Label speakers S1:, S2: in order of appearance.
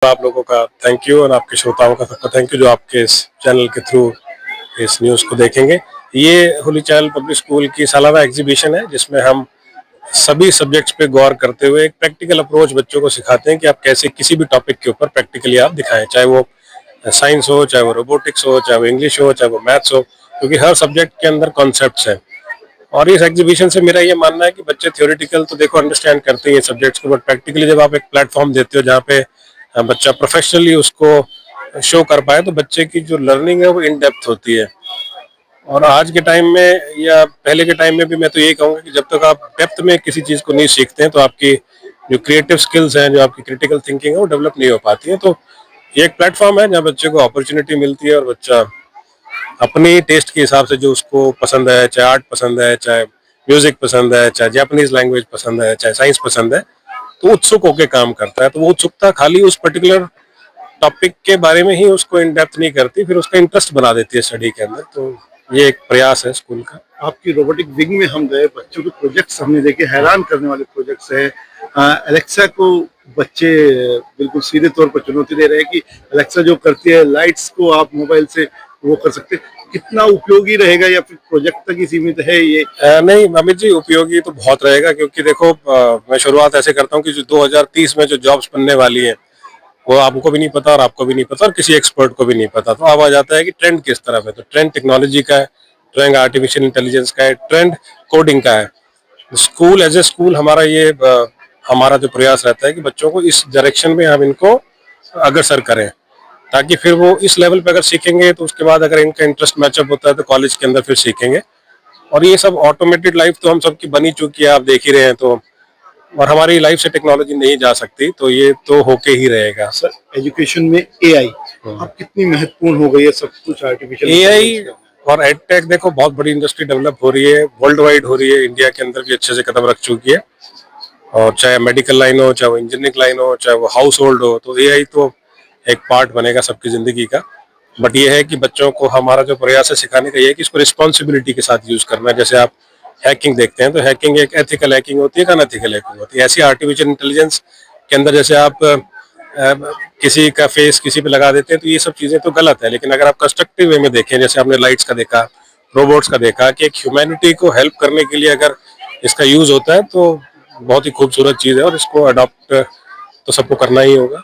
S1: आप लोगों का थैंक यू और आपके श्रोताओं का सबका थैंक यू जो आपके इस चैनल के थ्रू इस न्यूज़ को देखेंगे। ये होली चाइल्ड पब्लिक स्कूल की सालाना एग्जीबिशन है जिसमें हम सभी सब्जेक्ट्स पे गौर करते हुए एक प्रैक्टिकल अप्रोच बच्चों को सिखाते हैं कि आप कैसे किसी भी टॉपिक के ऊपर प्रैक्टिकली आप दिखाएं, चाहे वो साइंस हो, चाहे वो रोबोटिक्स हो, चाहे वो इंग्लिश हो, चाहे वो मैथ्स हो, क्योंकि हर सब्जेक्ट के अंदर कॉन्सेप्ट्स हैं। और इस एग्जीबिशन से मेरा ये मानना है कि बच्चे थ्योरेटिकल तो देखो अंडरस्टैंड करते हैं सब्जेक्ट्स को, बट प्रैक्टिकली जब आप एक प्लेटफॉर्म देते हो जहाँ पे बच्चा प्रोफेशनली उसको शो कर पाए तो बच्चे की जो लर्निंग है वो इन डेप्थ होती है। और आज के टाइम में या पहले के टाइम में भी मैं तो यही कहूँगा कि जब तक आप डेप्थ में किसी चीज़ को नहीं सीखते हैं तो आपकी जो क्रिएटिव स्किल्स हैं, जो आपकी क्रिटिकल थिंकिंग है वो डेवलप नहीं हो पाती है। तो ये एक प्लेटफॉर्म है जहाँ बच्चे को अपॉर्चुनिटी मिलती है और बच्चा अपनी टेस्ट के हिसाब से जो उसको पसंद है, चाहे आर्ट पसंद है, चाहे म्यूजिक पसंद है, चाहे जापानीज लैंग्वेज पसंद है, चाहे साइंस पसंद है, तो उत्सुक होकर काम करता है। तो वो उत्सुकता खाली उस पर्टिकुलर टॉपिक के बारे में ही उसको इन डेप्थ नहीं करती, फिर उसका इंटरेस्ट बना देती है स्टडी के अंदर। तो ये एक प्रयास है स्कूल का।
S2: आपकी रोबोटिक विंग में हम गए, बच्चों के प्रोजेक्ट्स हमने देखे, हैरान करने वाले प्रोजेक्ट्स हैं। एलेक्सा को बच्चे बिल्कुल सीधे तौर पर चुनौती दे रहे हैं कि एलेक्सा जो करती है, लाइट्स को आप मोबाइल से वो कर सकते हैं। कितना उपयोगी रहेगा या फिर प्रोजेक्ट तक ही सीमित है ये?
S1: नहीं अमित जी, उपयोगी तो बहुत रहेगा, क्योंकि देखो मैं शुरुआत ऐसे करता हूँ कि जो 2030 में जो जॉब्स बनने वाली है वो आपको भी नहीं पता और आपको भी नहीं पता और किसी एक्सपर्ट को भी नहीं पता। तो अब आ जाता है कि ट्रेंड किस तरफ है। तो ट्रेंड टेक्नोलॉजी का है, ट्रेंड आर्टिफिशियल इंटेलिजेंस का है, ट्रेंड कोडिंग का है। स्कूल एज ए स्कूल हमारा जो प्रयास रहता है कि बच्चों को इस डायरेक्शन में हम इनको अग्रसर करें, ताकि फिर वो इस लेवल पे अगर सीखेंगे तो उसके बाद अगर इनका इंटरेस्ट मैचअप होता है तो कॉलेज के अंदर फिर सीखेंगे। और ये सब ऑटोमेटेड लाइफ तो हम सबकी बनी चुकी है, आप देख ही रहे हैं। तो और हमारी लाइफ से टेक्नोलॉजी नहीं जा सकती, तो ये तो होके ही रहेगा।
S2: सर, एजुकेशन में एआई अब कितनी महत्वपूर्ण हो गई है? सब कुछ आर्टिफिशियल
S1: एआई और एडटेक देखो बहुत बड़ी इंडस्ट्री डेवलप हो रही है, वर्ल्ड वाइड हो रही है, इंडिया के अंदर भी अच्छे से कदम रख चुकी है। और चाहे मेडिकल लाइन हो, चाहे वो इंजीनियरिंग लाइन हो, चाहे वो हाउस होल्ड हो, तो एआई तो एक पार्ट बनेगा सबकी जिंदगी का। बट ये है कि बच्चों को हमारा जो प्रयास है सिखाने का ये है कि इसको रिस्पॉन्सिबिलिटी के साथ यूज करना है। जैसे आप हैकिंग देखते हैं तो हैकिंग एक एथिकल हैकिंग होती है, एक अनएथिकल हैकिंग होती है। ऐसी आर्टिफिशियल इंटेलिजेंस के अंदर जैसे आप किसी का फेस किसी पे लगा देते हैं तो ये सब चीजें तो गलत है। लेकिन अगर आप कंस्ट्रक्टिव वे में देखें, जैसे आपने लाइट्स का देखा, रोबोट्स का देखा, कि एक ह्यूमैनिटी को हेल्प करने के लिए अगर इसका यूज होता है तो बहुत ही खूबसूरत चीज है और इसको अडॉप्ट तो सबको करना ही होगा।